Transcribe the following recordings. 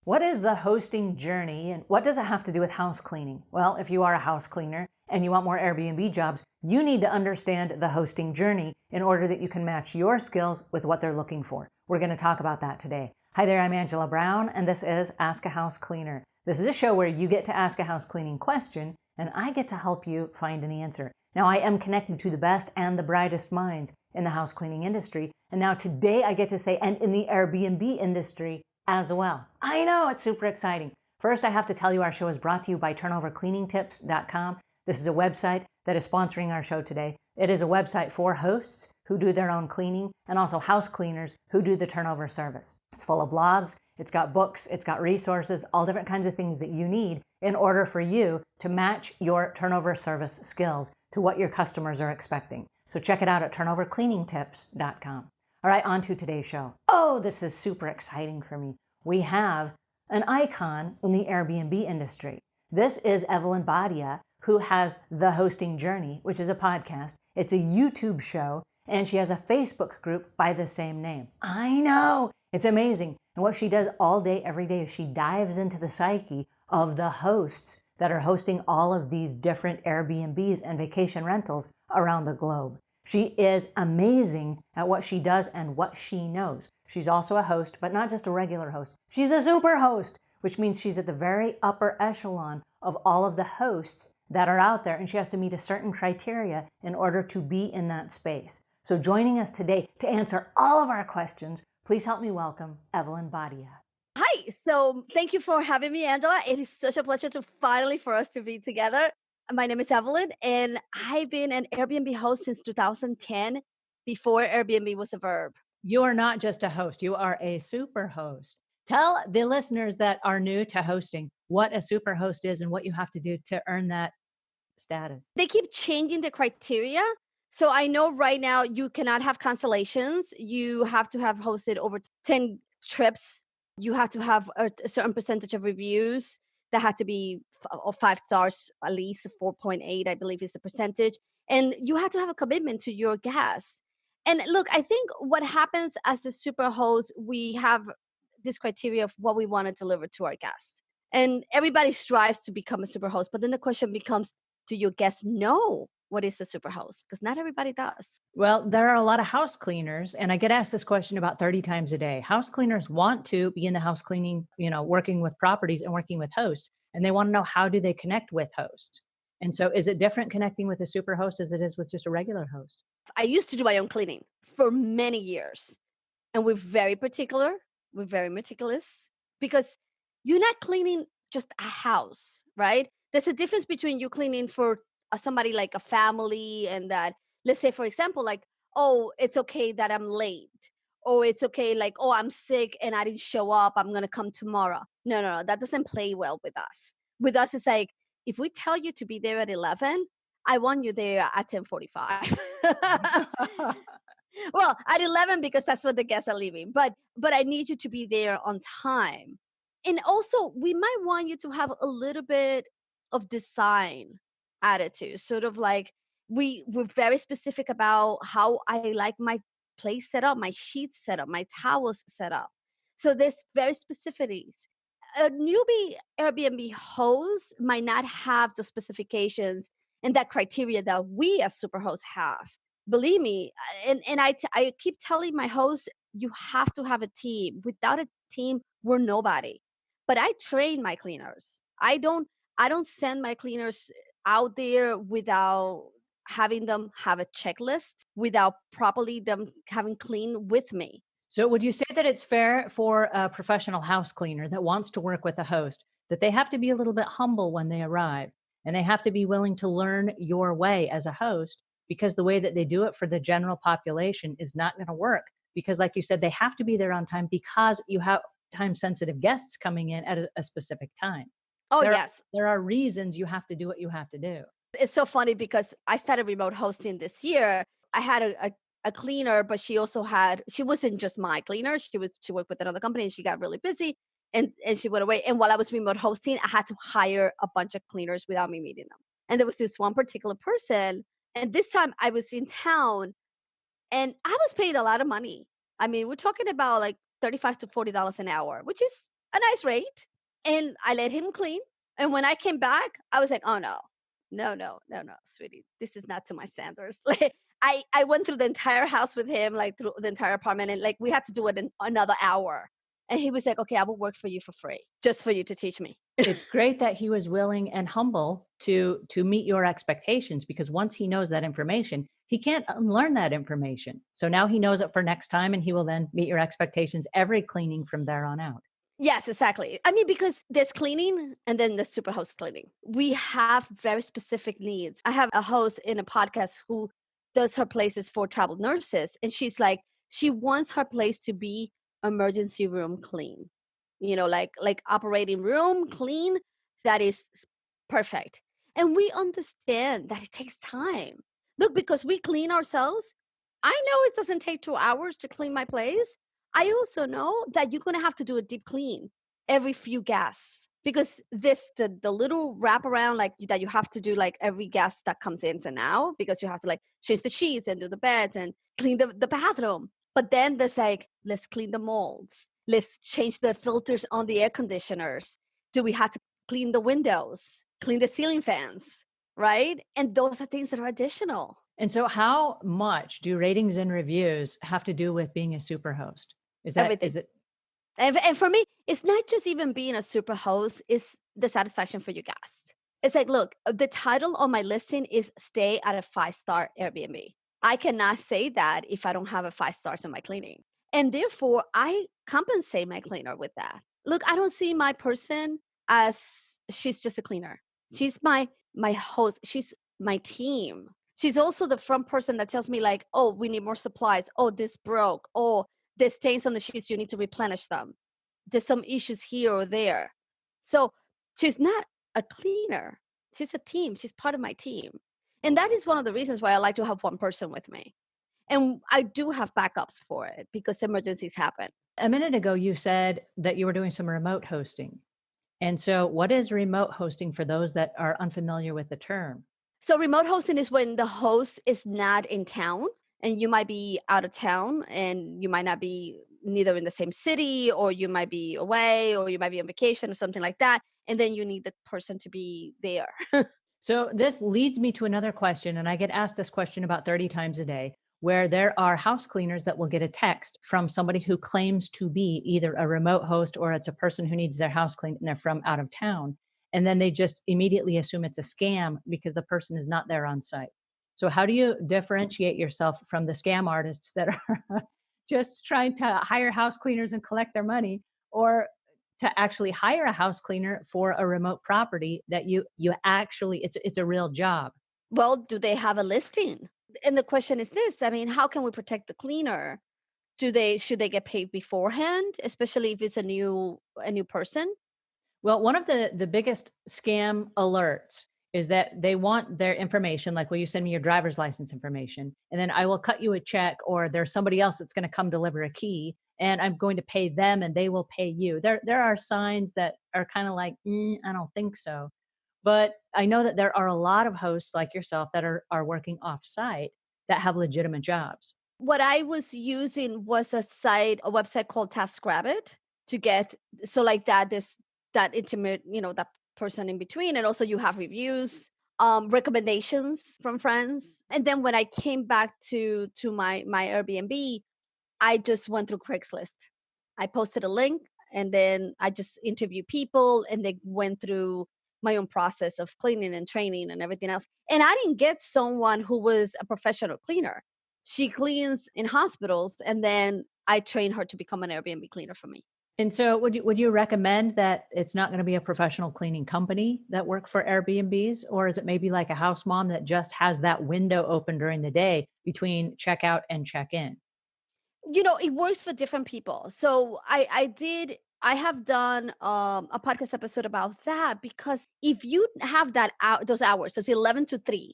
What is the hosting journey and what does it have to do with house cleaning? Well, if you are a house cleaner and you want more Airbnb jobs, you need to understand the hosting journey in order that you can match your skills with what they're looking for. We're going to talk about that today. Hi there, I'm Angela Brown, and this is Ask a House Cleaner. This is a show where you get to ask a house cleaning question, and I get to help you find an answer. Now, I am connected to the best and the brightest minds in the house cleaning industry, and now today I get to say, and in the Airbnb industry as well. I know, it's super exciting. First, I have to tell you our show is brought to you by turnovercleaningtips.com. This is a website that is sponsoring our show today. It is a website for hosts who do their own cleaning and also house cleaners who do the turnover service. It's full of blogs, it's got books, it's got resources, all different kinds of things that you need in order for you to match your turnover service skills to what your customers are expecting. So check it out at turnovercleaningtips.com. All right, on to today's show. Oh, this is super exciting for me. We have an icon in the Airbnb industry. This is Evelyn Badia, who has The Hosting Journey, which is a podcast. It's a YouTube show, and she has a Facebook group by the same name. I know, it's amazing. And what she does all day, every day, is she dives into the psyche of the hosts that are hosting all of these different Airbnbs and vacation rentals around the globe. She is amazing at what she does and what she knows. She's also a host, but not just a regular host. She's a super host, which means she's at the very upper echelon of all of the hosts that are out there, and she has to meet a certain criteria in order to be in that space. So joining us today to answer all of our questions, please help me welcome Evelyn Badia. Hi. So thank you for having me, Angela. It is such a pleasure to finally for us to be together. My name is Evelyn, and I've been an Airbnb host since 2010, before Airbnb was a verb. You are not just a host, you are a super host. Tell the listeners that are new to hosting what a super host is and what you have to do to earn that status. They keep changing the criteria. So I know right now you cannot have cancellations. You have to have hosted over 10 trips. You have to have a certain percentage of reviews that had to be 5 stars, at least 4.8, I believe is the percentage. And you have to have a commitment to your guests. And look, I think what happens as a super host, we have this criteria of what we want to deliver to our guests. And everybody strives to become a super host. But then the question becomes, do your guests know what is a super host? Because not everybody does. Well, there are a lot of house cleaners, and I get asked this question about 30 times a day. House cleaners want to be in the house cleaning, working with properties and working with hosts, and they want to know, how do they connect with hosts? And so is it different connecting with a super host as it is with just a regular host? I used to do my own cleaning for many years. And we're very particular. We're very meticulous because you're not cleaning just a house, right? There's a difference between you cleaning for somebody like a family, and that, let's say, for example, like, oh, it's okay that I'm late. Or it's okay, like, oh, I'm sick and I didn't show up, I'm going to come tomorrow. No, that doesn't play well with us. With us, it's like, if we tell you to be there at 11, I want you there at 10:45. Well, at 11, because that's when the guests are leaving. But I need you to be there on time. And also, we might want you to have a little bit of design attitude, sort of like, we're very specific about how I like my place set up, my sheets set up, my towels set up. So there's very specificities. A newbie Airbnb host might not have the specifications and that criteria that we as superhosts have. Believe me, and I keep telling my hosts, you have to have a team. Without a team, we're nobody. But I train my cleaners. I don't send my cleaners out there without having them have a checklist, without properly them having clean with me. So would you say that it's fair for a professional house cleaner that wants to work with a host that they have to be a little bit humble when they arrive, and they have to be willing to learn your way as a host, because the way that they do it for the general population is not going to work? Because like you said, they have to be there on time because you have time sensitive guests coming in at a specific time. Oh, There, yes. there are reasons you have to do what you have to do. It's so funny because I started remote hosting this year. I had a cleaner, but she wasn't just my cleaner. She worked with another company and she got really busy, and she went away. And while I was remote hosting, I had to hire a bunch of cleaners without me meeting them. And there was this one particular person, and this time I was in town and I was paid a lot of money. I mean, we're talking about like 35 to $40 an hour, which is a nice rate, and I let him clean. And when I came back, I was like, "Oh no, no, no, no, no, sweetie, this is not to my standards." Like I went through the entire house with him, like through the entire apartment, and like we had to do it in another hour. And he was like, "Okay, I will work for you for free, just for you to teach me." It's great that he was willing and humble to meet your expectations, because once he knows that information, he can't unlearn that information. So now he knows it for next time, and he will then meet your expectations every cleaning from there on out. Yes, exactly. I mean, because there's cleaning and then the Superhost cleaning. We have very specific needs. I have a host in a podcast who does her places for travel nurses, and she's like, she wants her place to be emergency room clean. Like operating room clean, that is perfect. And we understand that it takes time. Look, because we clean ourselves, I know it doesn't take 2 hours to clean my place. I also know that you're gonna have to do a deep clean every few gas, because the little wraparound like that you have to do like every gas that comes in and out, because you have to like change the sheets and do the beds and clean the bathroom. But then there's like, let's clean the molds. Let's change the filters on the air conditioners. Do we have to clean the windows, clean the ceiling fans, right? And those are things that are additional. And so how much do ratings and reviews have to do with being a superhost? Everything. Is it And for me, it's not just even being a super host, it's the satisfaction for your guest. It's like, look, the title on my listing is stay at a 5-star Airbnb. I cannot say that if I don't have a 5 stars in my cleaning. And therefore, I compensate my cleaner with that. Look, I don't see my person as she's just a cleaner. She's my host. She's my team. She's also the front person that tells me like, oh, we need more supplies. Oh, this broke. Oh, there's stains on the sheets, you need to replenish them. There's some issues here or there. So she's not a cleaner. She's a team. She's part of my team. And that is one of the reasons why I like to have one person with me. And I do have backups for it because emergencies happen. a minute ago you said that you were doing some remote hosting. And so what is remote hosting for those that are unfamiliar with the term? So remote hosting is when the host is not in town and you might be out of town and you might not be neither in the same city, or you might be away, or you might be on vacation or something like that. And then you need the person to be there. So this leads me to another question, and I get asked this question about 30 times a day, where there are house cleaners that will get a text from somebody who claims to be either a remote host or it's a person who needs their house cleaned and they're from out of town. And then they just immediately assume it's a scam because the person is not there on site. So how do you differentiate yourself from the scam artists that are just trying to hire house cleaners and collect their money, or to actually hire a house cleaner for a remote property that you actually it's a real job? Well, do they have a listing? And the question is this, I mean, how can we protect the cleaner? Should they get paid beforehand, especially if it's a new person? Well, one of the biggest scam alerts is that they want their information, like, will you send me your driver's license information? And then I will cut you a check, or there's somebody else that's going to come deliver a key and I'm going to pay them and they will pay you. There are signs that are kind of like, I don't think so. But I know that there are a lot of hosts like yourself that are working off site that have legitimate jobs. What I was using was a website called TaskRabbit to get, so like that there's that intimate, that person in between, and also you have reviews, recommendations from friends. And then when I came back to my Airbnb, I just went through Craigslist. I posted a link and then I just interviewed people and they went through my own process of cleaning and training and everything else. And I didn't get someone who was a professional cleaner. She cleans in hospitals and then I train her to become an Airbnb cleaner for me. And so would you recommend that it's not going to be a professional cleaning company that work for Airbnbs, or is it maybe like a house mom that just has that window open during the day between checkout and check in? It works for different people. So I have done a podcast episode about that, because if you have those hours, so it's 11 to 3,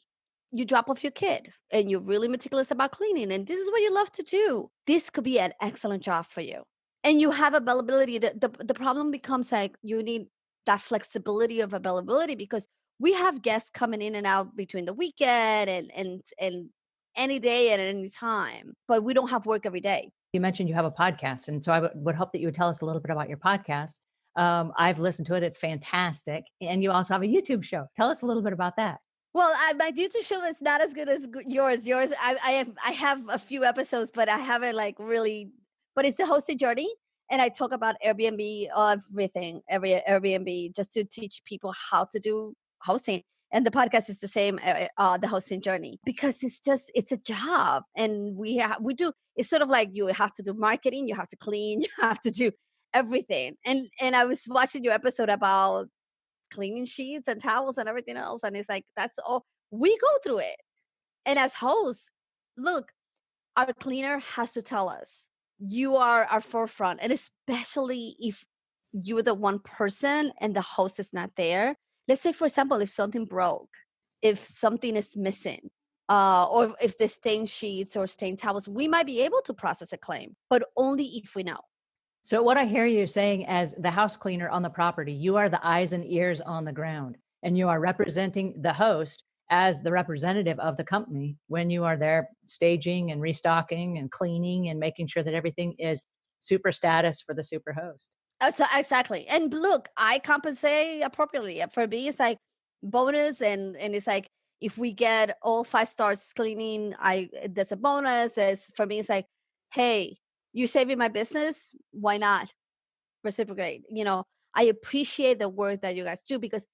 you drop off your kid and you're really meticulous about cleaning and this is what you love to do, this could be an excellent job for you. And you have availability. The problem becomes like you need that flexibility of availability, because we have guests coming in and out between the weekend and any day at any time, but we don't have work every day. You mentioned you have a podcast, and so I would hope that you would tell us a little bit about your podcast. I've listened to it. It's fantastic. And you also have a YouTube show. Tell us a little bit about that. Well, my YouTube show is not as good as yours. Yours, I have a few episodes, but I haven't like really. But it's the hosting journey, and I talk about Airbnb, everything, every Airbnb, just to teach people how to do hosting. And the podcast is the same, the hosting journey, because it's a job, and we do. It's sort of like you have to do marketing, you have to clean, you have to do everything. And I was watching your episode about cleaning sheets and towels and everything else. And it's like, that's all we go through it. And as hosts, look, our cleaner has to tell us, you are our forefront. And especially if you're the one person and the host is not there. Let's say, for example, if something broke, if something is missing, or if there's stained sheets or stained towels, we might be able to process a claim, but only if we know. So what I hear you saying as the house cleaner on the property, you are the eyes and ears on the ground, and you are representing the host as the representative of the company when you are there staging and restocking and cleaning and making sure that everything is super status for the super host. So exactly. And look, I compensate appropriately. For me, it's like bonus, and it's like if we get all 5 stars cleaning, there's a bonus. For me, it's like, hey, you're saving my business. Why not reciprocate? I appreciate the work that you guys do because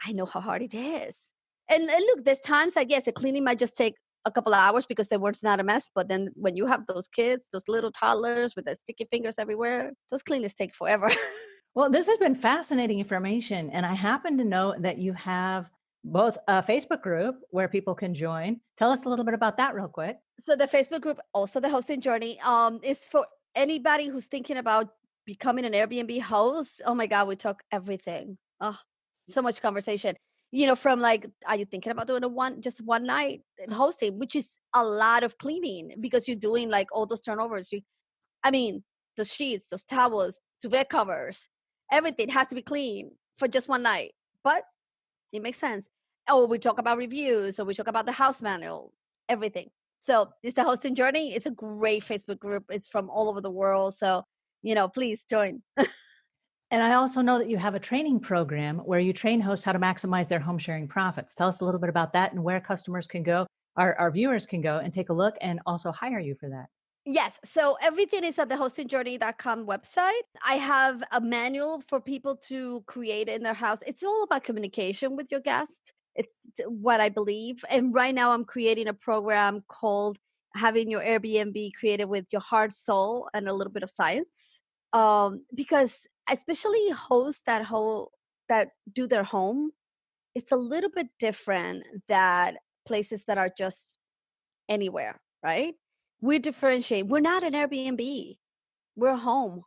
I know how hard it is. And look, there's times like, yes, the cleaning might just take a couple of hours because the work's not a mess. But then when you have those kids, those little toddlers with their sticky fingers everywhere, those cleanings take forever. Well, this has been fascinating information. And I happen to know that you have both a Facebook group where people can join. Tell us a little bit about that real quick. So the Facebook group, also the hosting journey, is for anybody who's thinking about becoming an Airbnb host. Oh my God, we talk everything. Oh, so much conversation. From like, are you thinking about doing just one night hosting, which is a lot of cleaning because you're doing like all those turnovers. The sheets, those towels, duvet covers, everything has to be clean for just one night. But it makes sense. Oh, we talk about reviews, or we talk about the house manual, everything. So it's the hosting journey. It's a great Facebook group. It's from all over the world. So, please join. And I also know that you have a training program where you train hosts how to maximize their home sharing profits. Tell us a little bit about that and where customers can go, our viewers can go and take a look and also hire you for that. Yes. So everything is at the hostingjourney.com website. I have a manual for people to create in their house. It's all about communication with your guest. It's what I believe. And right now I'm creating a program called Having Your Airbnb Created with Your Heart, Soul, and a little bit of science. Because especially hosts that do their home, it's a little bit different than places that are just anywhere, right? We differentiate. We're not an Airbnb. We're home.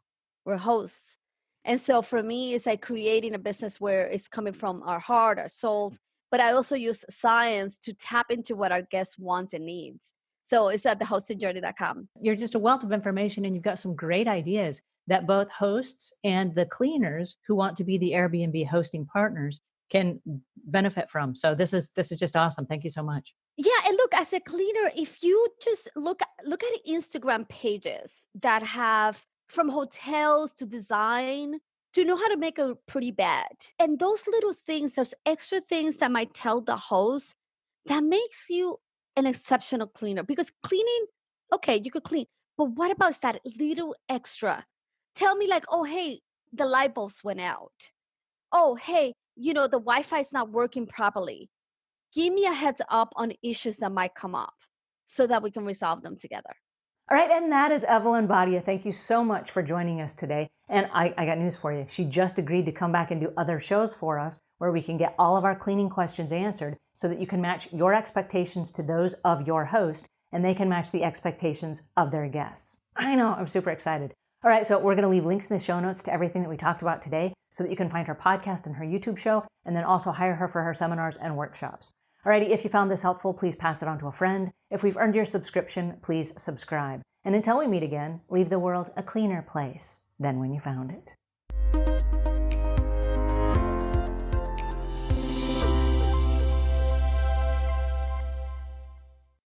We're hosts. And so for me, it's like creating a business where it's coming from our heart, our souls, but I also use science to tap into what our guests wants and needs. So it's at thehostingjourney.com. You're just a wealth of information, and you've got some great ideas that both hosts and the cleaners who want to be the Airbnb hosting partners can benefit from. So this is just awesome. Thank you so much. Yeah, and look, as a cleaner, if you just look at Instagram pages that have from hotels to design to know how to make a pretty bed, and those little things, those extra things that might tell the host, that makes you an exceptional cleaner. Because cleaning, okay, you could clean, but what about that little extra? Tell me like, oh, hey, the light bulbs went out. Oh, hey, the Wi-Fi is not working properly. Give me a heads up on issues that might come up so that we can resolve them together. All right, and that is Evelyn Badia. Thank you so much for joining us today. And I got news for you. She just agreed to come back and do other shows for us where we can get all of our cleaning questions answered so that you can match your expectations to those of your host and they can match the expectations of their guests. I know, I'm super excited. All right, so we're going to leave links in the show notes to everything that we talked about today so that you can find her podcast and her YouTube show and then also hire her for her seminars and workshops. Alrighty, if you found this helpful, please pass it on to a friend. If we've earned your subscription, please subscribe. And until we meet again, leave the world a cleaner place than when you found it.